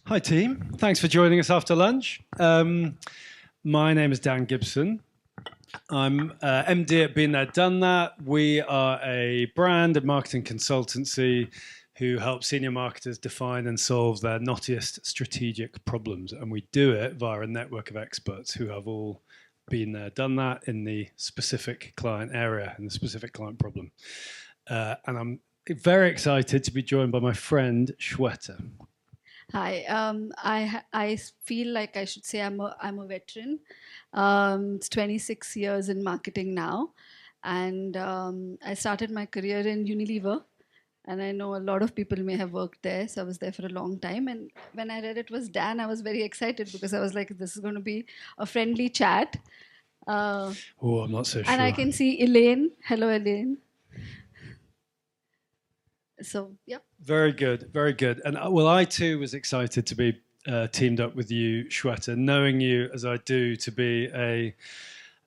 Hi, team. Thanks for joining us after lunch. My name is Dan Gibson. I'm MD at BeenThereDoneThat. We are a brand and marketing consultancy who help senior marketers define and solve their knottiest strategic problems. And we do it via a network of experts who have all been there, done that in the specific client area and the specific client problem. And I'm very excited to be joined by my friend Shweta. Hi. I feel like I should say I'm a veteran. It's 26 years in marketing now, and I started my career in Unilever. And I know a lot of people may have worked there, so I was there for a long time. And when I read it was Dan, I was very excited because I was like, this is going to be a friendly chat. Uh, Oh, I'm not so and I sure. can see Elaine. Hello, Elaine. So, yeah. Very good, very good. And well, I too was excited to be teamed up with you, Shweta, knowing you as I do to be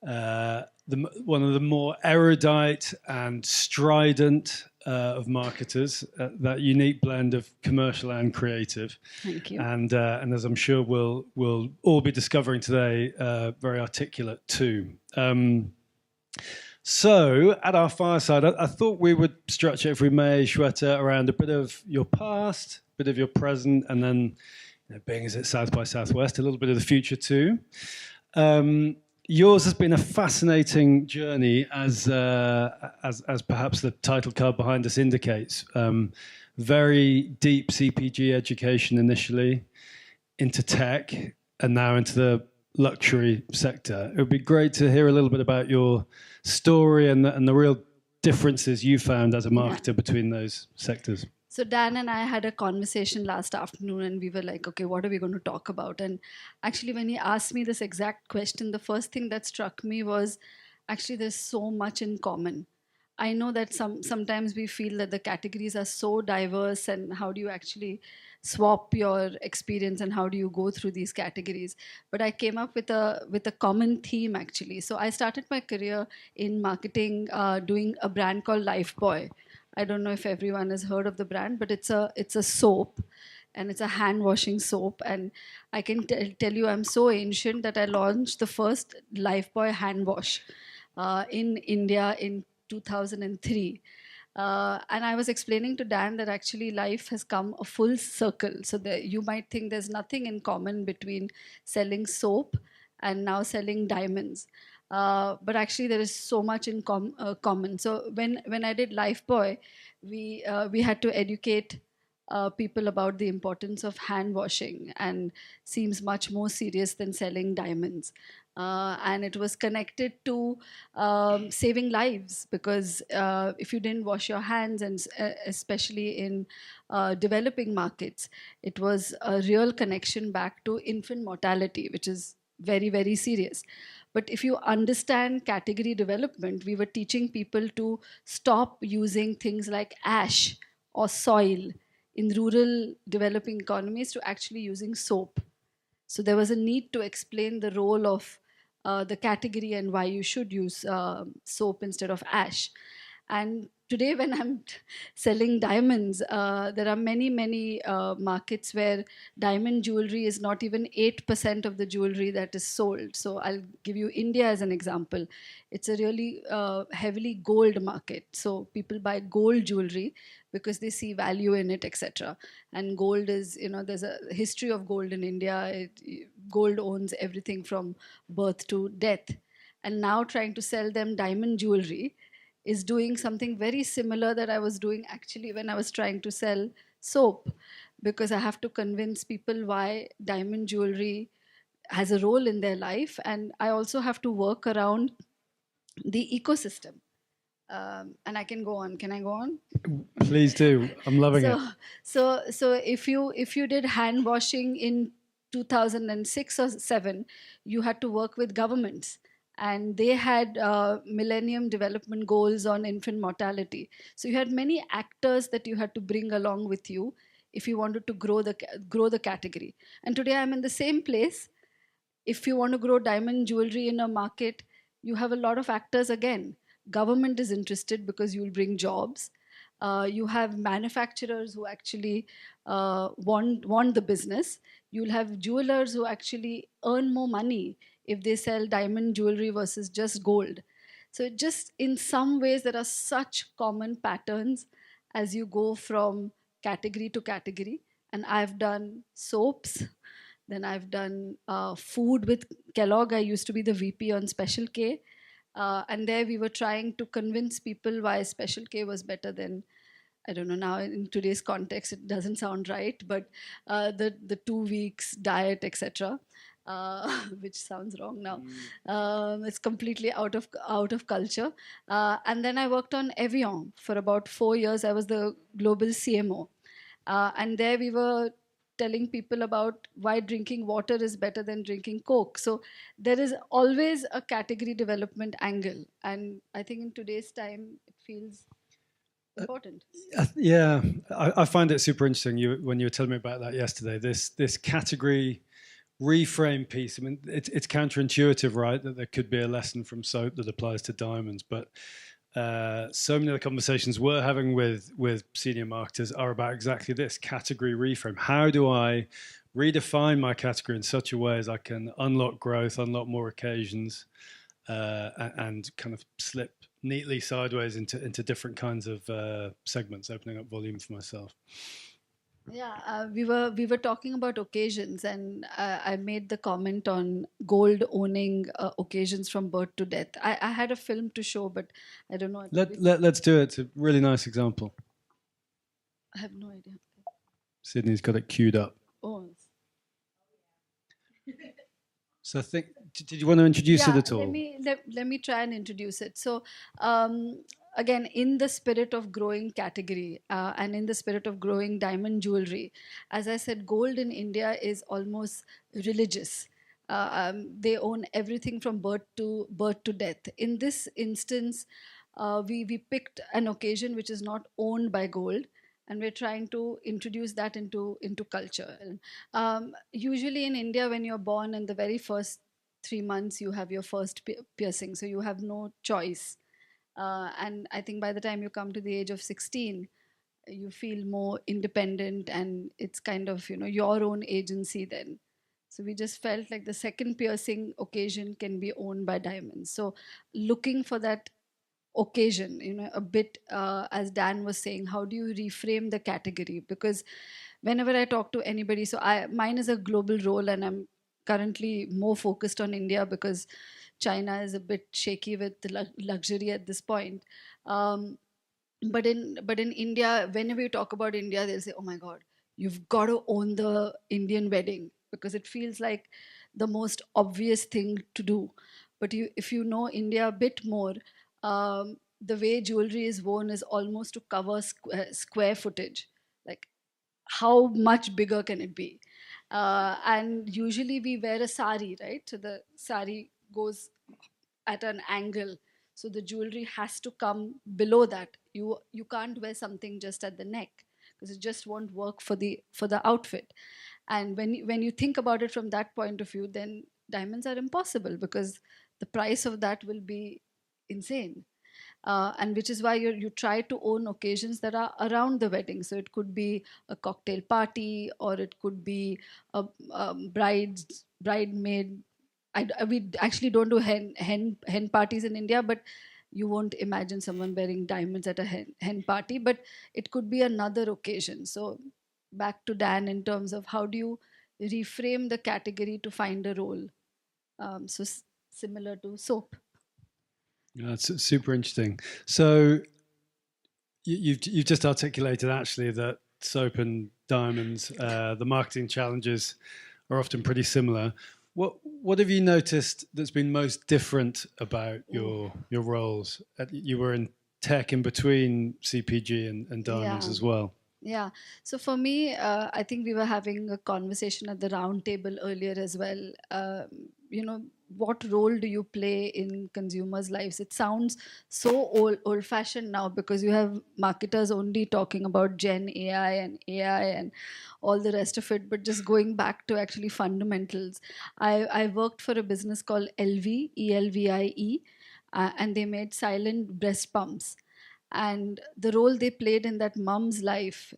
one of the more erudite and strident of marketers. That unique blend of commercial and creative. Thank you. And as I'm sure we'll all be discovering today, very articulate too. So, at our fireside, I thought we would structure, if we may, Shweta, around a bit of your past, a bit of your present, and then, being as it's South by Southwest, a little bit of the future too. Yours has been a fascinating journey, as perhaps the title card behind us indicates. Very deep CPG education initially, into tech, and now into the luxury sector. It would be great to hear a little bit about your story and the real differences you found as a marketer between those sectors. So Dan and I had a conversation last afternoon and we were like, okay, what are we going to talk about? And actually, when he asked me this exact question, the first thing that struck me was actually there's so much in common. I know that sometimes we feel that the categories are so diverse, and how do you actually swap your experience and how do you go through these categories? But I came up with a common theme actually. So I started my career in marketing, doing a brand called Lifebuoy. I don't know if everyone has heard of the brand, but it's a soap, and it's a hand washing soap. And I can tell you, I'm so ancient that I launched the first Lifebuoy hand wash in India in 2003. And I was explaining to Dan that actually life has come a full circle. So you might think there's nothing in common between selling soap and now selling diamonds. But actually, there is so much in common. So when I did Lifebuoy, we had to educate people about the importance of hand washing, and seems much more serious than selling diamonds. And it was connected to saving lives, because if you didn't wash your hands, and especially in developing markets, it was a real connection back to infant mortality, which is very, very serious. But if you understand category development, we were teaching people to stop using things like ash or soil in rural developing economies to actually using soap. So there was a need to explain the role of the category and why you should use soap instead of ash. And today, when I'm selling diamonds, there are many, many markets where diamond jewelry is not even 8% of the jewelry that is sold. So I'll give you India as an example. It's a really heavily gold market. So people buy gold jewelry because they see value in it, etc. And gold is, there's a history of gold in India. Gold owns everything from birth to death. And now trying to sell them diamond jewelry is doing something very similar that I was doing actually when I was trying to sell soap, because I have to convince people why diamond jewelry has a role in their life. And I also have to work around the ecosystem. And I can go on. Can I go on? Please do. I'm loving so it. so if you did hand washing in 2006 or 7, you had to work with governments, and they had millennium development goals on infant mortality. So you had many actors that you had to bring along with you if you wanted to grow the category. And today I'm in the same place. If you want to grow diamond jewelry in a market, you have a lot of actors again. Government is interested because you'll bring jobs. You have manufacturers who actually want the business. You'll have jewelers who actually earn more money if they sell diamond jewelry versus just gold. So just in some ways, there are such common patterns as you go from category to category. And I've done soaps, then I've done food with Kellogg. I used to be the VP on Special K. And there we were trying to convince people why Special K was better than, I don't know, now in today's context, it doesn't sound right, but the 2 weeks diet, etc., which sounds wrong now. It's completely out of culture. And then I worked on Evian for about 4 years. I was the global CMO. And there we were telling people about why drinking water is better than drinking Coke. So there is always a category development angle. And I think in today's time, it feels important. Yeah, I find it super interesting. When you were telling me about that yesterday, this category reframe piece. I mean, it's counterintuitive, right? That there could be a lesson from soap that applies to diamonds, but so many of the conversations we're having with senior marketers are about exactly this category reframe. How do I redefine my category in such a way as I can unlock growth, unlock more occasions, and kind of slip neatly sideways into different kinds of segments, opening up volume for myself. Yeah, we were talking about occasions, and I made the comment on gold owning occasions from birth to death. I had a film to show, but I don't know. Let's do it. It's a really nice example. I have no idea. Sydney's got it queued up. Oh. So I think, did you want to introduce it at all? Let me try and introduce it. So again, in the spirit of growing category and in the spirit of growing diamond jewelry, as I said, gold in India is almost religious. They own everything from birth to death. In this instance, we picked an occasion which is not owned by gold, and we're trying to introduce that into culture. Usually in India, when you're born, in the very first 3 months, you have your first piercing, so you have no choice. And I think by the time you come to the age of 16, you feel more independent, and it's kind of your own agency then. So we just felt like the second piercing occasion can be owned by diamonds. So looking for that occasion, a bit, as Dan was saying, how do you reframe the category? Because whenever I talk to anybody, so mine is a global role, and I'm currently more focused on India because China is a bit shaky with the luxury at this point. But in India, whenever you talk about India, they'll say, "Oh my God, you've got to own the Indian wedding," because it feels like the most obvious thing to do. But if you know India a bit more, the way jewelry is worn is almost to cover square footage. Like, how much bigger can it be? And usually we wear a sari, right? So the sari goes at an angle, so the jewelry has to come below that. You can't wear something just at the neck, because it just won't work for the outfit. And when you think about it from that point of view, then diamonds are impossible, because the price of that will be insane. And which is why you try to own occasions that are around the wedding. So it could be a cocktail party, or it could be a bridesmaid. We actually don't do hen parties in India, but you won't imagine someone wearing diamonds at a hen party. But it could be another occasion. So back to Dan, in terms of how do you reframe the category to find a role. So similar to soap. That's super interesting. So you've just articulated actually that soap and diamonds, the marketing challenges are often pretty similar. What have you noticed that's been most different about your roles? You were in tech in between CPG and diamonds as well. Yeah. So for me, I think we were having a conversation at the round table earlier as well. What role do you play in consumers' lives? It sounds so old-fashioned now, because you have marketers only talking about Gen AI and all the rest of it. But just going back to actually fundamentals, I worked for a business called ELVIE, and they made silent breast pumps. and the role they played in that mom's life,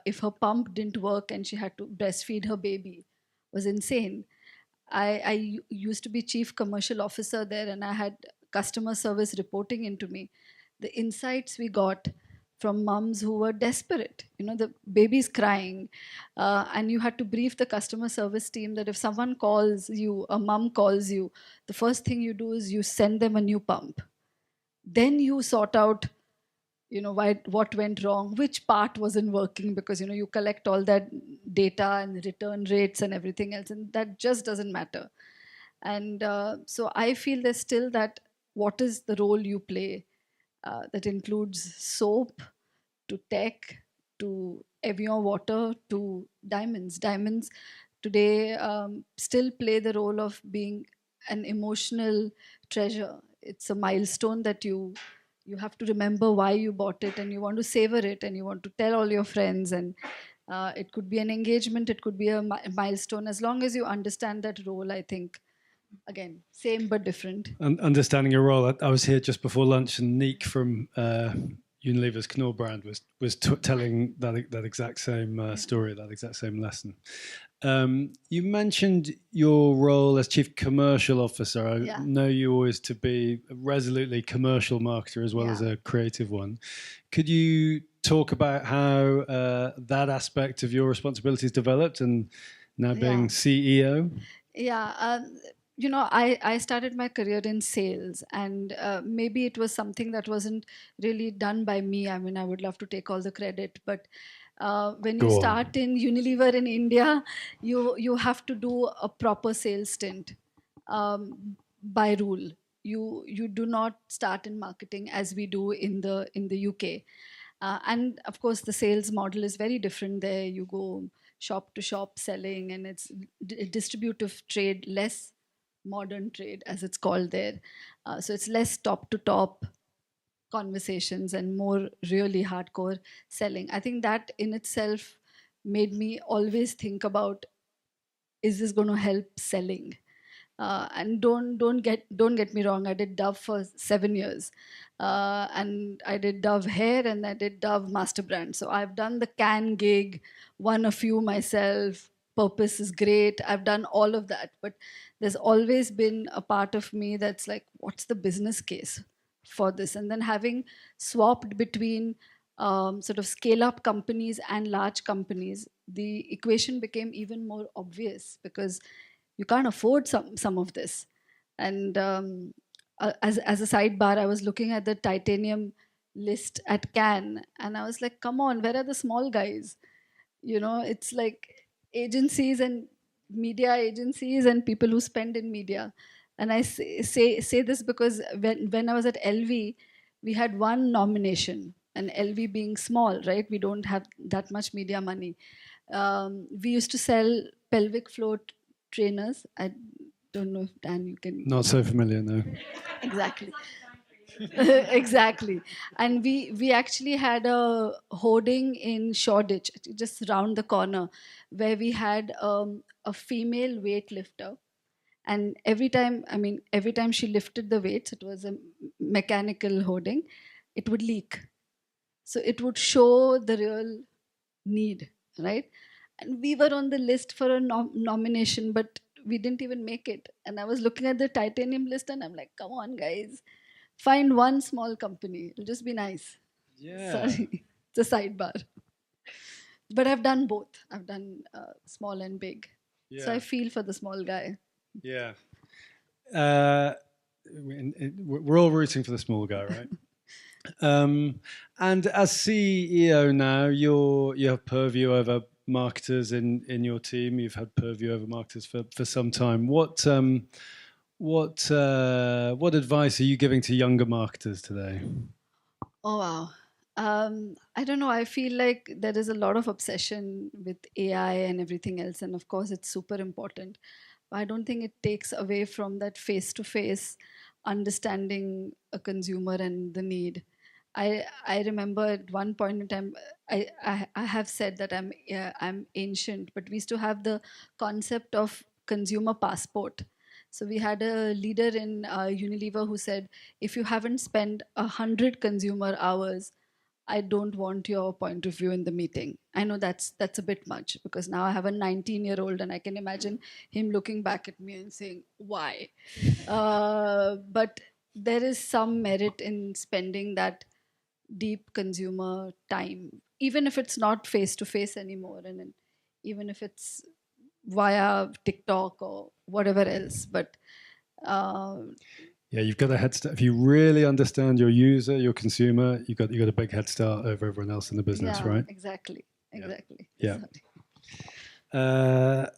if her pump didn't work and she had to breastfeed her baby, was insane. I used to be chief commercial officer there, and I had customer service reporting into me. The insights we got from moms who were desperate, the baby's crying, and you had to brief the customer service team that if someone calls you, a mom calls you, the first thing you do is you send them a new pump. Then you sort out what went wrong, which part wasn't working, because you collect all that data and return rates and everything else, and that just doesn't matter. And so I feel there's still that, what is the role you play, that includes soap to tech to Evian water to diamonds today still play the role of being an emotional treasure. It's a milestone that you have to remember why you bought it, and you want to savor it, and you want to tell all your friends. And it could be an engagement, it could be a milestone. As long as you understand that role, I think, again, same but different. Understanding your role. I was here just before lunch, and Neek from Unilever's Knorr brand was telling that exact same story, that exact same lesson. You mentioned your role as chief commercial officer. I know you always to be a resolutely commercial marketer as well as a creative one. Could you talk about how that aspect of your responsibilities developed, and now being CEO? I started my career in sales, and maybe it was something that wasn't really done by me. I mean, I would love to take all the credit, but when you start in Unilever in India, you have to do a proper sales stint by rule. You do not start in marketing as we do in the UK, and of course the sales model is very different there. You go shop to shop selling, and it's distributive trade, less modern trade as it's called there. So it's less top to top conversations and more really hardcore selling. I think that in itself made me always think about, is this going to help selling? And don't get me wrong, I did Dove for 7 years, and I did Dove hair, and I did Dove master brand. So I've done the can gig, won a few myself. Purpose is great. I've done all of that, but there's always been a part of me that's like, what's the business case for this? And then having swapped between sort of scale up companies and large companies, the equation became even more obvious, because you can't afford some of this. And as a sidebar, I was looking at the titanium list at Cannes, and I was like, come on, where are the small guys? It's like agencies and media agencies and people who spend in media. And I say this because when I was at LV, we had one nomination, and LV being small, right? We don't have that much media money. We used to sell pelvic floor trainers. I don't know if Dan, you can. Not so familiar, no. Exactly. Exactly. And we actually had a hoarding in Shoreditch, just around the corner, where we had a female weightlifter. And every time she lifted the weights, it was a mechanical hoarding, it would leak. So it would show the real need, right? And we were on the list for a nomination, but we didn't even make it. And I was looking at the titanium list, and I'm like, come on, guys, find one small company. It'll just be nice. Yeah. Sorry, it's a sidebar. But I've done both. I've done small and big. Yeah. So I feel for the small guy. Yeah. We're all rooting for the small guy, right? And as CEO now, you have purview over marketers in your team. You've had purview over marketers for some time. What advice are you giving to younger marketers today? Oh, wow. I don't know. I feel like there is a lot of obsession with AI and everything else. And of course, it's super important. But I don't think it takes away from that face-to-face understanding a consumer and the need. I remember at one point in time, I have said that I'm ancient, but we used to have the concept of consumer passport. So we had a leader in Unilever who said, if you haven't spent 100 consumer hours, I don't want your point of view in the meeting. I know that's a bit much, because now I have a 19-year-old and I can imagine him looking back at me and saying, why? But there is some merit in spending that deep consumer time, even if it's not face to face anymore, and even if it's via TikTok or whatever else. But yeah, you've got a head start. If you really understand your user, your consumer, you got a big head start over everyone else in the business, yeah, right? exactly. Yeah.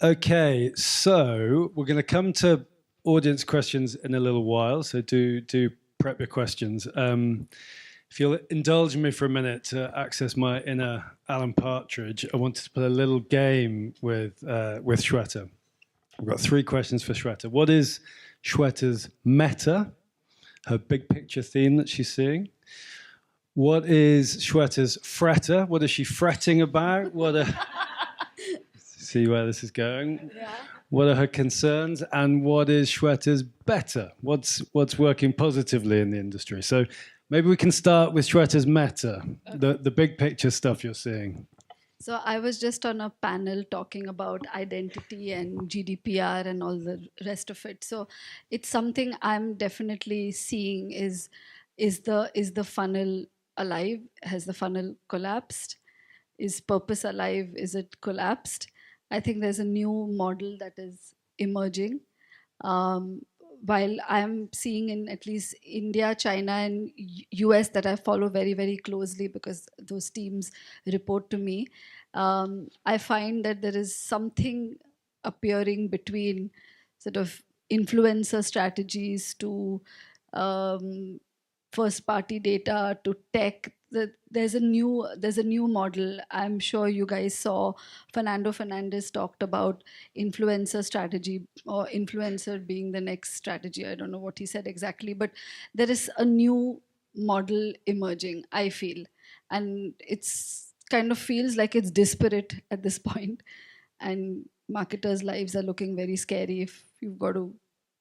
Okay, so we're going to come to audience questions in a little while. So do prep your questions. If you'll indulge me for a minute to access my inner Alan Partridge, I wanted to play a little game with Shweta. I've got 3 questions for Shweta. What is Shweta's meta, her big picture theme that she's seeing? What is Shweta's fretter? What is she fretting about? See where this is going. Yeah. What are her concerns? And what is Shweta's better? What's working positively in the industry? So maybe we can start with Shweta's meta, the big picture stuff you're seeing. So I was just on a panel talking about identity and GDPR and all the rest of it. So it's something I'm definitely seeing is the funnel alive? Has the funnel collapsed? Is purpose alive? Is it collapsed? I think there's a new model that is emerging. While I'm seeing in at least India, China, and US that I follow very, very closely because those teams report to me, I find that there is something appearing between sort of influencer strategies to first party data to tech. There's a new model. I'm sure you guys saw Fernando Fernandez talked about influencer strategy, or influencer being the next strategy. I don't know what he said exactly, but there is a new model emerging, I feel. And it's kind of feels like it's disparate at this point. And marketers' lives are looking very scary if you've got to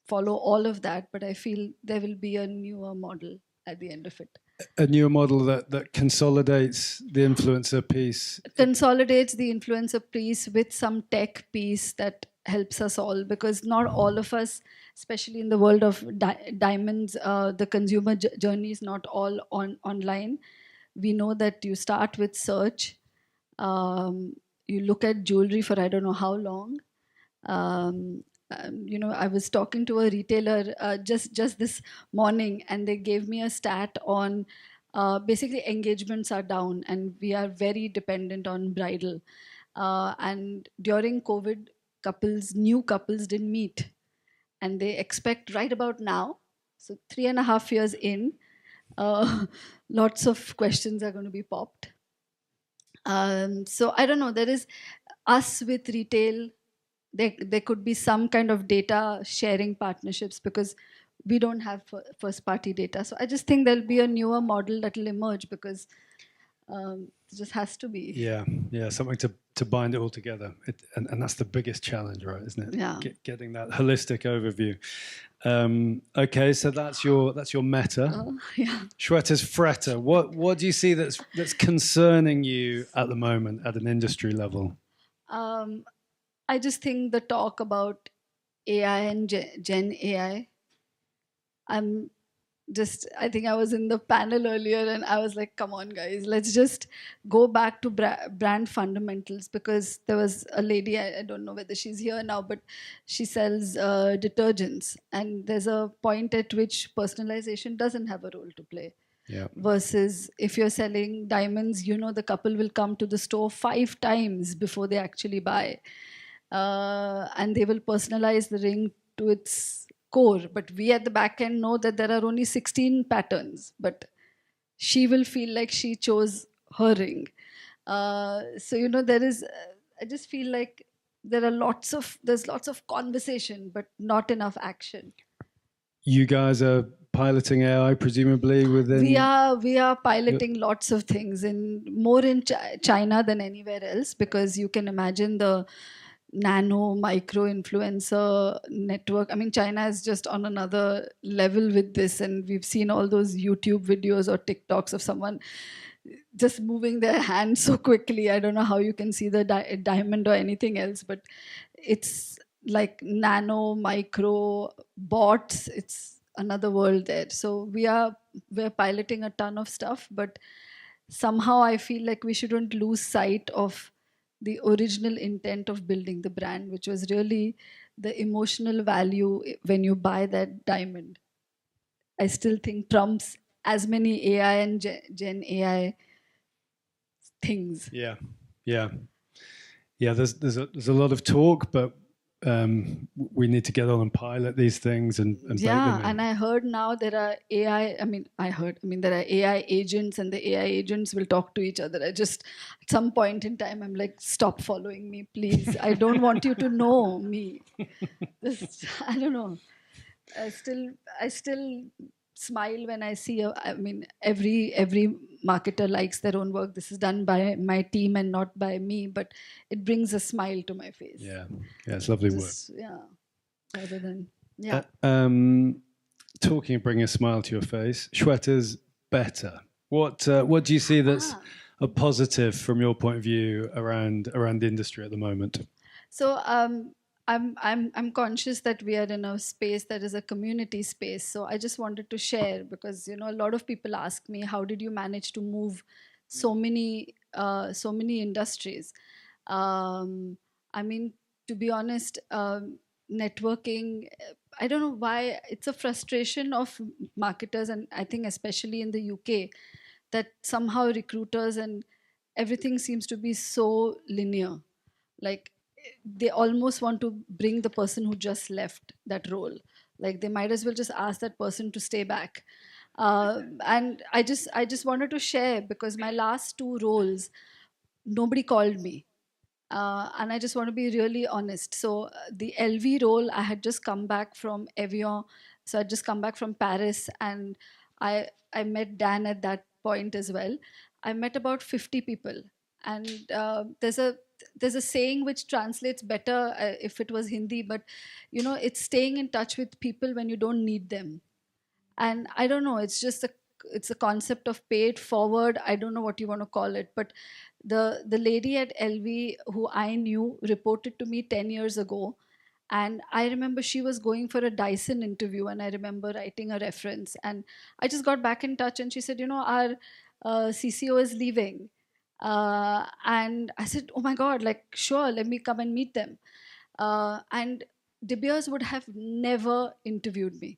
follow all of that. But I feel there will be a newer model at the end of it. A newer model that consolidates the influencer piece. Consolidates the influencer piece with some tech piece that helps us all, because not all of us, especially in the world of diamonds, the consumer journey is not all online. We know that you start with search. You look at jewelry for I don't know how long. I was talking to a retailer just this morning, and they gave me a stat on basically engagements are down, and we are very dependent on bridal. And during COVID, new couples didn't meet, and they expect right about now. So 3.5 years in, lots of questions are going to be popped. So I don't know. There is us with retail. There could be some kind of data sharing partnerships, because we don't have first party data. So I just think there'll be a newer model that will emerge, because it just has to be. Yeah, something to bind it all together. And that's the biggest challenge, right, isn't it? Yeah. Getting that holistic overview. Okay, so that's your meta. Yeah. Shweta's fretter. What do you see that's concerning you at the moment at an industry level? I just think the talk about AI and Gen AI. I think I was in the panel earlier and I was like, come on, guys, let's just go back to brand fundamentals, because there was a lady, I don't know whether she's here now, but she sells detergents. And there's a point at which personalization doesn't have a role to play. Yeah. Versus if you're selling diamonds, the couple will come to the store 5 times before they actually buy. And they will personalize the ring to its core, but we at the back end know that there are only 16 patterns, but she will feel like she chose her ring. So there is I just feel like there's lots of conversation but not enough action. You guys are piloting AI presumably within. We are piloting lots of things more in China than anywhere else, because you can imagine the nano micro influencer network. I mean, China is just on another level with this, and we've seen all those YouTube videos or TikToks of someone just moving their hand so quickly. I don't know how you can see the diamond or anything else, but it's like nano micro bots. It's another world there. So we're piloting a ton of stuff, but somehow I feel like we shouldn't lose sight of the original intent of building the brand, which was really the emotional value when you buy that diamond. I still think trumps as many AI and Gen AI things. Yeah, yeah, yeah. There's a lot of talk, but we need to get on and pilot these things and bake them Yeah, in. and I heard now there are AI. I mean, there are AI agents, and the AI agents will talk to each other. I just, at some point in time, I'm like, stop following me, please. I don't want you to know me. This, I don't know. I still smile when I see. I mean, every marketer likes their own work. This is done by my team and not by me, but it brings a smile to my face. Yeah, yeah, it's lovely work. Just yeah, rather than yeah. Talking of bringing a smile to your face, Shweta's better. What do you see that's a positive from your point of view around the industry at the moment? So I'm conscious that we are in a space that is a community space. So I just wanted to share, because a lot of people ask me, how did you manage to move so many industries? Um, I mean, to be honest, networking. I don't know why it's a frustration of marketers, and I think especially in the UK, that somehow recruiters and everything seems to be so linear. Like, they almost want to bring the person who just left that role. Like, they might as well just ask that person to stay back. And I just wanted to share, because my last two roles, nobody called me. And I just want to be really honest. So the LV role, I had just come back from Evian. So I just come back from Paris, and I met Dan at that point as well. I met about 50 people, and there's a saying which translates better if it was Hindi, but it's staying in touch with people when you don't need them. And I don't know, it's a concept of pay it forward. I don't know what you want to call it, but the lady at LV who I knew reported to me 10 years ago, and I remember she was going for a Dyson interview, and I remember writing a reference, and I just got back in touch, and she said, our CCO is leaving. And I said, oh my god, like, sure, let me come and meet them. And De Beers would have never interviewed me,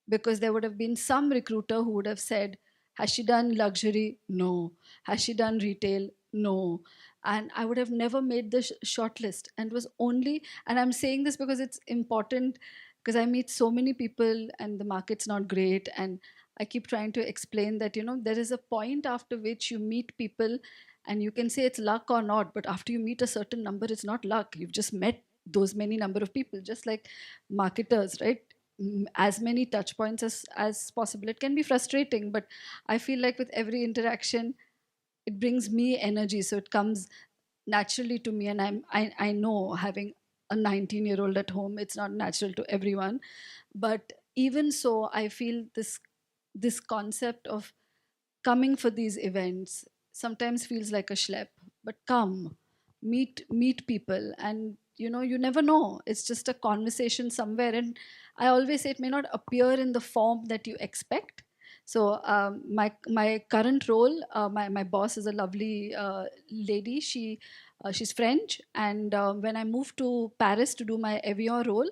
because there would have been some recruiter who would have said, has she done luxury? No. Has she done retail? No. And I would have never made the short list. And it was only, and I'm saying this because it's important, because I meet so many people and the market's not great. And I keep trying to explain that, there is a point after which you meet people, and you can say it's luck or not, but after you meet a certain number, it's not luck. You've just met those many number of people, just like marketers, right? As many touch points as possible. It can be frustrating, but I feel like with every interaction, it brings me energy. So it comes naturally to me. And I know, having a 19-year-old at home, it's not natural to everyone. But even so, I feel this concept of coming for these events sometimes feels like a schlep. But come, meet people, and you never know, it's just a conversation somewhere. And I always say, it may not appear in the form that you expect. So my current role, my boss is a lovely lady. She's French, and when I moved to Paris to do my Evian role,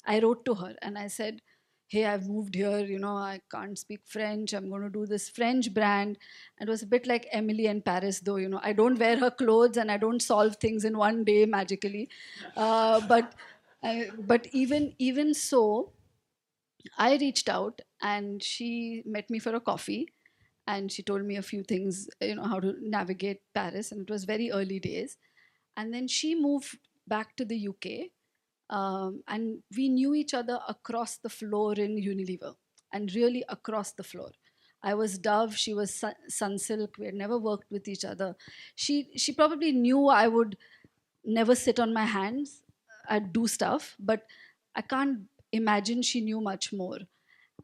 I wrote to her and I said, hey, I've moved here, I can't speak French. I'm going to do this French brand. And it was a bit like Emily in Paris, though, I don't wear her clothes and I don't solve things in one day magically. But even so, I reached out and she met me for a coffee, and she told me a few things, how to navigate Paris. And it was very early days. And then she moved back to the UK, and we knew each other across the floor in Unilever, and really across the floor. I was Dove, she was Sunsilk. We had never worked with each other. She probably knew I would never sit on my hands. I'd do stuff, but I can't imagine she knew much more.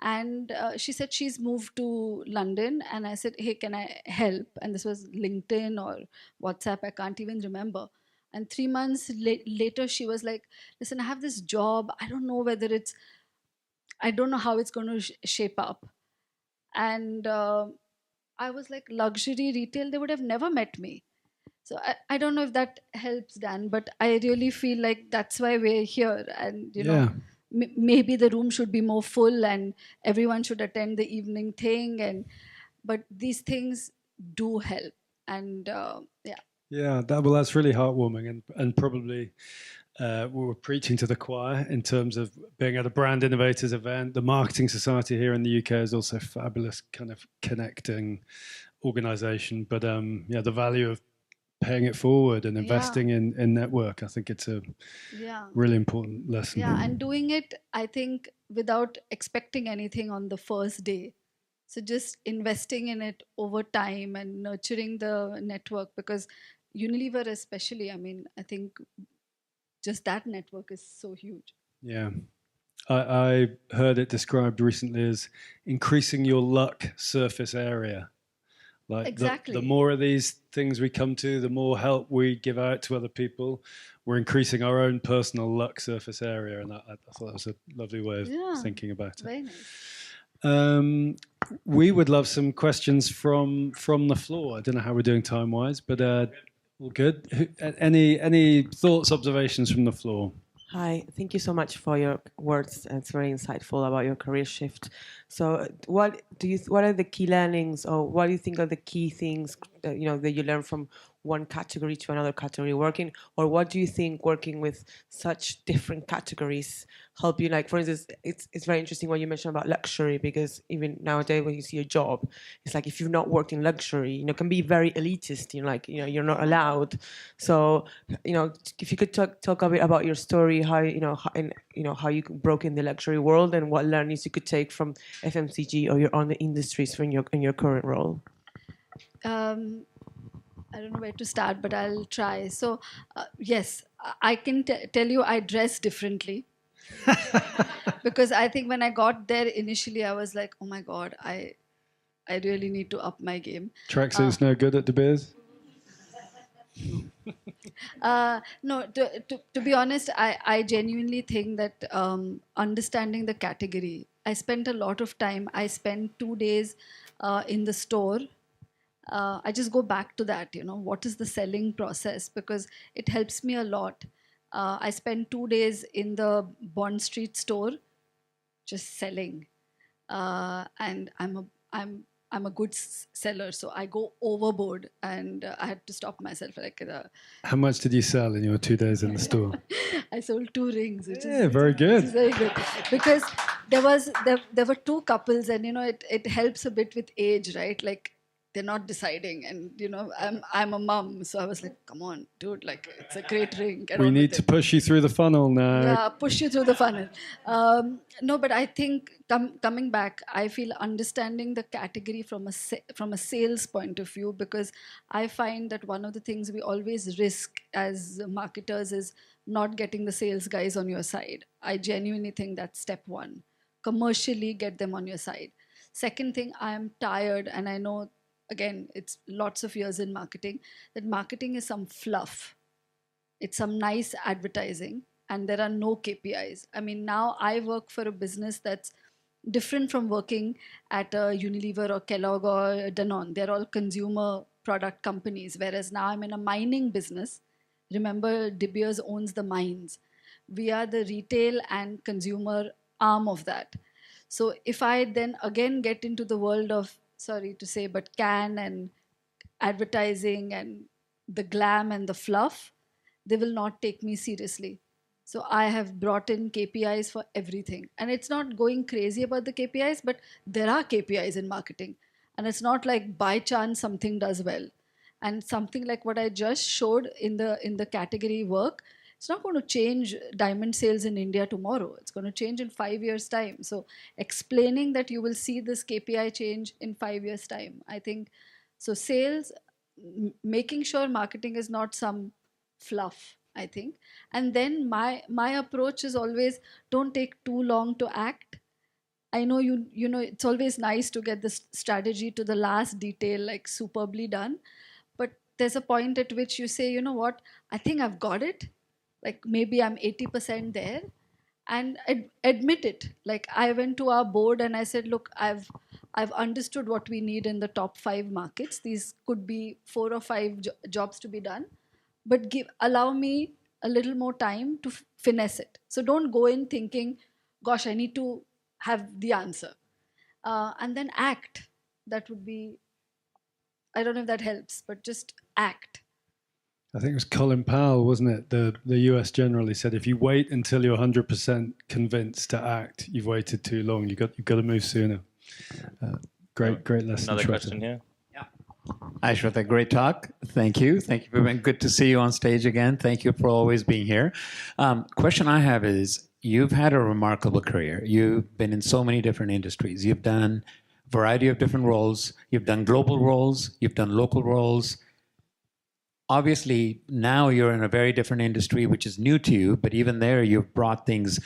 And she said she's moved to London, and I said, hey, can I help? And this was LinkedIn or WhatsApp, I can't even remember. And 3 months later, she was like, listen, I have this job. I don't know how it's going to shape up. And I was like, luxury retail, they would have never met me. So I don't know if that helps, Dan, but I really feel like that's why we're here. And, Yeah. maybe the room should be more full and everyone should attend the evening thing. But these things do help. And yeah. Yeah, that's really heartwarming, and probably we were preaching to the choir in terms of being at a Brand Innovators event. The Marketing Society here in the UK is also a fabulous kind of connecting organisation. But yeah, the value of paying it forward and investing in network, I think it's a really important lesson. Yeah, and doing it, I think, without expecting anything on the first day. So just investing in it over time and nurturing the network, because Unilever especially, I mean, I think just that network is so huge. Yeah. I heard it described recently as increasing your luck surface area. Like Exactly. the more of these things we come to, the more help we give out to other people, we're increasing our own personal luck surface area. And I thought that was a lovely way of thinking about it. Very nice. We would love some questions from the floor. I don't know how we're doing time wise, but all good. Any thoughts, observations from the floor? Hi, thank you so much for your words. It's very insightful about your career shift. So, what are the key learnings, or what do you think are the key things that you learn from one category to another category working, or what do you think working with such different categories help you? Like, for instance, it's very interesting what you mentioned about luxury, because even nowadays when you see a job, it's like if you've not worked in luxury, it can be very elitist. You're not allowed. So, if you could talk a bit about your story, how how you broke in the luxury world, and what learnings you could take from FMCG or your own industries in your current role. I don't know where to start, but I'll try. So, yes, I can tell you I dress differently. Because I think when I got there initially, I was like, oh my God, I really need to up my game. Tracksuit's no good at De Beers? No, to be honest, I genuinely think that understanding the category, I spent a lot of time. I spent 2 days in the store. I just go back to that, what is the selling process, because it helps me a lot. I spent 2 days in the Bond Street store just selling. And I'm a good seller, so I go overboard, and I had to stop myself. How much did you sell in your 2 days in the store? I sold 2 rings, which very good. is very good, because there were 2 couples, and it helps a bit with age, right? Like, they're not deciding, and I'm a mum, so I was like, come on, dude, like, it's a great ring. We need to push you through the funnel now. Yeah, push you through the funnel. No, but I think coming back, I feel understanding the category from a sales point of view, because I find that one of the things we always risk as marketers is not getting the sales guys on your side. I genuinely think that's step one. Commercially, get them on your side. Second thing, I am tired, and I know, again, it's lots of years in marketing, that marketing is some fluff. It's some nice advertising, and there are no KPIs. I mean, now I work for a business that's different from working at a Unilever or Kellogg or Danone. They're all consumer product companies, whereas now I'm in a mining business. Remember, De Beers owns the mines. We are the retail and consumer arm of that. So if I then again get into the world of, sorry to say, but can and advertising and the glam and the fluff, they will not take me seriously. So I have brought in KPIs for everything. And it's not going crazy about the KPIs, but there are KPIs in marketing. And it's not like by chance something does well. And something like what I just showed in the category work, it's not going to change diamond sales in India tomorrow. It's going to change in 5 years' time. So explaining that you will see this KPI change in 5 years' time, I think. So sales, making sure marketing is not some fluff, I think. And then my approach is always, don't take too long to act. I know you know it's always nice to get this strategy to the last detail, like superbly done. But there's a point at which you say, you know what, I think I've got it. Like maybe I'm 80% there, and admit it. Like I went to our board and I said, look, I've understood what we need in the top 5 markets. These could be 4 or 5 jobs to be done, but allow me a little more time to finesse it. So don't go in thinking, gosh, I need to have the answer, and then act. That would be, I don't know if that helps, but just act. I think it was Colin Powell, wasn't it? The US generally said, if you wait until you're 100% convinced to act, you've waited too long. You've got to move sooner. Great lesson. Another Shweta. question here. Hi, Shweta. Great talk. Thank you. Thank you for being good to see you on stage again. Thank you for always being here. Question I have is, you've had a remarkable career. You've been in so many different industries. You've done a variety of different roles. You've done global roles. You've done local roles. Obviously, now you're in a very different industry, which is new to you, but even there, you've brought things.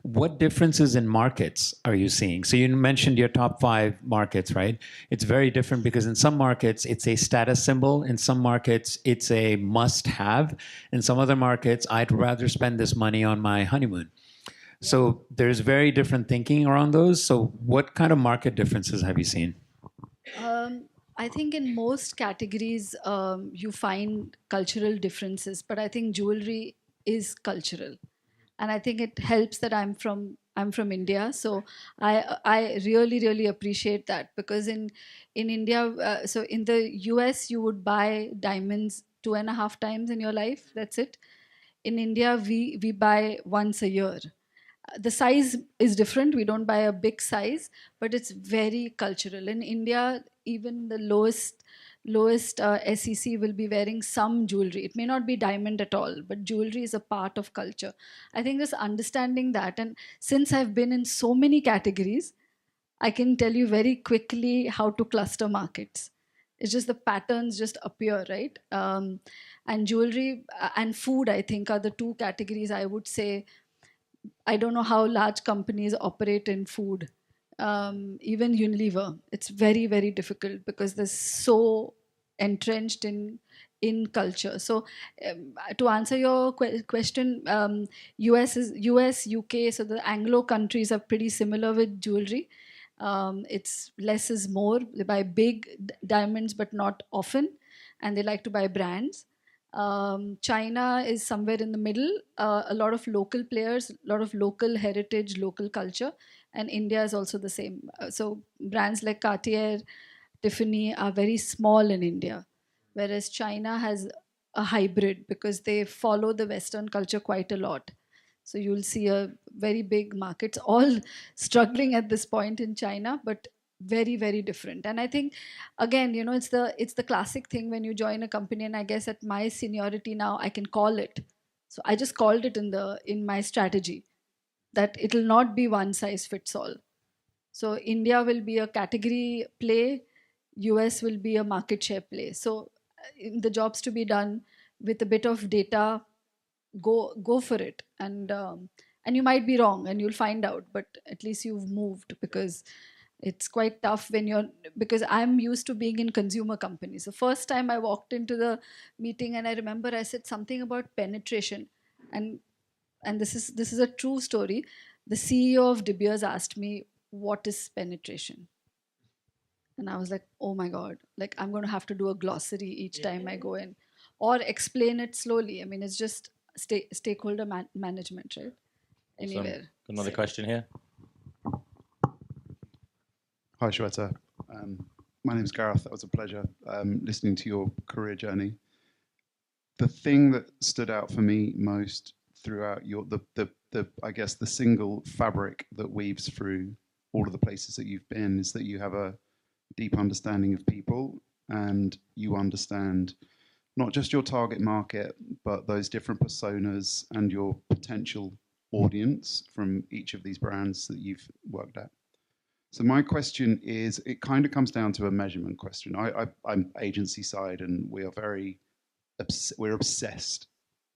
What differences in markets are you seeing? So you mentioned your top 5 markets, right? It's very different because in some markets, it's a status symbol. In some markets, it's a must-have. In some other markets, I'd rather spend this money on my honeymoon. So there's very different thinking around those. So what kind of market differences have you seen? I think in most categories you find cultural differences, but I think jewelry is cultural, and I think it helps that I'm from India, so I really appreciate that, because in India, so in the US you would buy diamonds 2.5 times in your life. That's it. In India we buy once a year. The size is different. We don't buy a big size, but it's very cultural. In India, even the lowest SEC will be wearing some jewelry. It may not be diamond at all, but jewelry is a part of culture. I think just understanding that, and since I've been in so many categories, I can tell you very quickly how to cluster markets. It's just the patterns just appear, right? And jewelry and food, I think, are the 2 categories I would say. I don't know how large companies operate in food. Even Unilever, it's very difficult because they're so entrenched in culture. So to answer your question, US, UK, so the Anglo countries are pretty similar with jewelry. It's less is more. They buy big diamonds, but not often, and they like to buy brands. China is somewhere in the middle, a lot of local players, a lot of local heritage, local culture, and India is also the same. So brands like Cartier, Tiffany are very small in India, whereas China has a hybrid because they follow the Western culture quite a lot. So you'll see a very big markets, all struggling at this point in China, but very different. And I think, again, it's the classic thing when you join a company, and I guess at my seniority now I can call it. So I just called it in my strategy that it'll not be one size fits all. So India will be a category play, US will be a market share play. So the jobs to be done with a bit of data, go for it. And you might be wrong and you'll find out, but at least you've moved, because it's quite tough because I'm used to being in consumer companies. The first time I walked into the meeting, and I remember I said something about penetration, and this is a true story. The CEO of De Beers asked me, what is penetration? And I was like, oh my God, like I'm going to have to do a glossary each time I go in, or explain it slowly. I mean, it's just stakeholder management, right? Anywhere. Got another question here. Hi, Shweta. My name is Gareth. That was a pleasure listening to your career journey. The thing that stood out for me most throughout I guess the single fabric that weaves through all of the places that you've been is that you have a deep understanding of people, and you understand not just your target market, but those different personas and your potential audience from each of these brands that you've worked at. So my question is, it kind of comes down to a measurement question. I'm agency side, and we're obsessed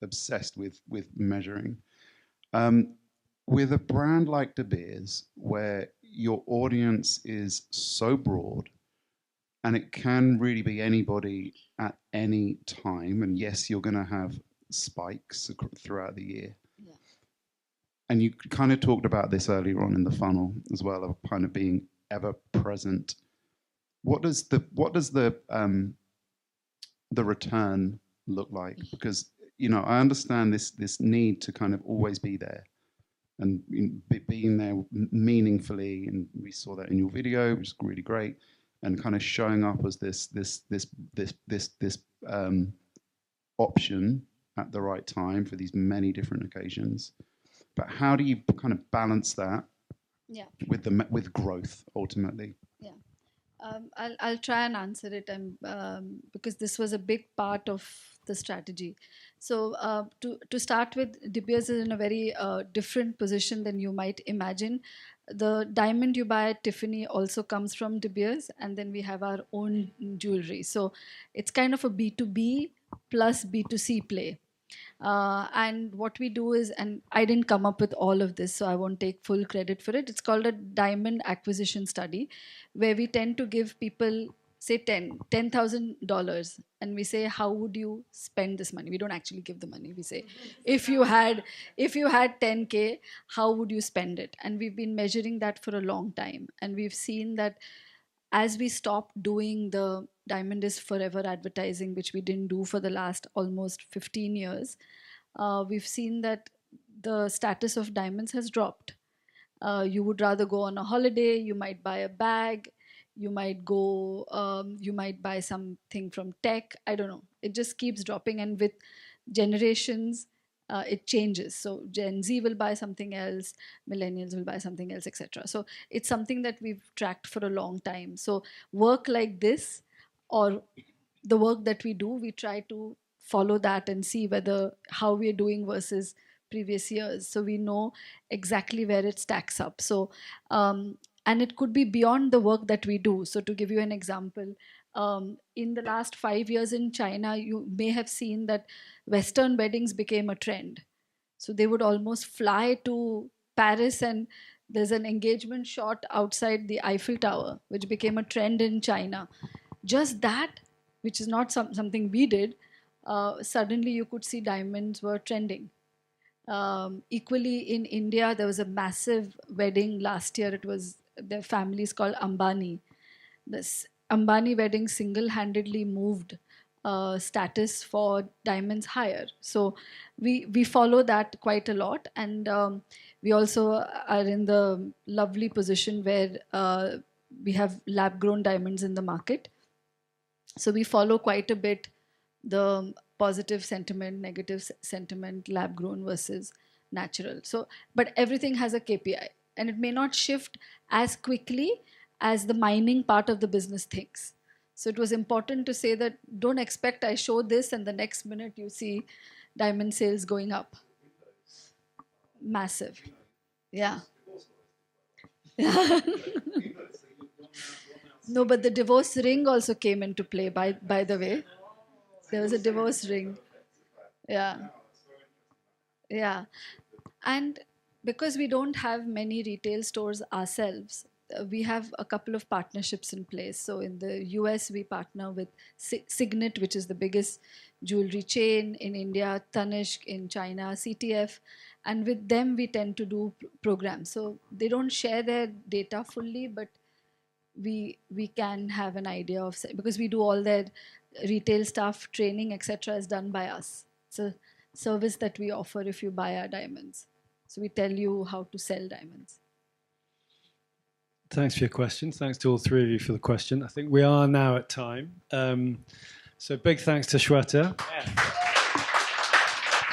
obsessed with measuring. With a brand like De Beers, where your audience is so broad, and it can really be anybody at any time, and yes, you're going to have spikes throughout the year. Yeah. And you kind of talked about this earlier on in the funnel as well, of kind of being ever present. What does the return look like? Because I understand this need to kind of always be there, and being there meaningfully, and we saw that in your video, which is really great, and kind of showing up as this option at the right time for these many different occasions. But how do you kind of balance that with growth ultimately? Yeah. I'll try and answer it, because this was a big part of the strategy. So to start with, De Beers is in a very different position than you might imagine. The diamond you buy at Tiffany also comes from De Beers, and then we have our own jewelry. So it's kind of a B2B plus B2C play. And what we do is, and I didn't come up with all of this, so I won't take full credit for it. It's called a diamond acquisition study, where we tend to give people, say, $10,000, and we say, how would you spend this money? We don't actually give the money. We say, if you had 10K, how would you spend it? And we've been measuring that for a long time, and we've seen that as we stopped doing the Diamond is Forever advertising, which we didn't do for the last almost 15 years, we've seen that the status of diamonds has dropped. You would rather go on a holiday, you might buy a bag, you might buy something from tech, I don't know. It just keeps dropping, and with generations, it changes. So Gen Z will buy something else, millennials will buy something else, etc. So it's something that we've tracked for a long time. So work like this, or the work that we do, we try to follow that and see how we're doing versus previous years. So we know exactly where it stacks up. So, and it could be beyond the work that we do. So to give you an example, in the last 5 years in China, you may have seen that Western weddings became a trend. So they would almost fly to Paris, and there's an engagement shot outside the Eiffel Tower, which became a trend in China. Just that, which is not something we did, suddenly you could see diamonds were trending. Equally in India, there was a massive wedding last year. It was, their family is called Ambani. This Ambani wedding single-handedly moved status for diamonds higher. So we follow that quite a lot, and we also are in the lovely position where we have lab-grown diamonds in the market. So we follow quite a bit the positive sentiment, negative sentiment, lab-grown versus natural. So, but everything has a KPI, and it may not shift as quickly as the mining part of the business thinks. So it was important to say that don't expect I show this and the next minute you see diamond sales going up. Massive. Yeah. No, but the divorce ring also came into play, by the way. There was a divorce ring. Yeah. Yeah. And because we don't have many retail stores ourselves, we have a couple of partnerships in place. So in the US, we partner with Signet, which is the biggest jewelry chain in India, Tanishq in China, CTF. And with them, we tend to do programs. So they don't share their data fully, but we can have an idea of, because we do all their retail stuff, training, etc. is done by us. It's a service that we offer if you buy our diamonds. So we tell you how to sell diamonds. Thanks for your questions. Thanks to all three of you for the question. I think we are now at time. So big thanks to Shweta. Yeah.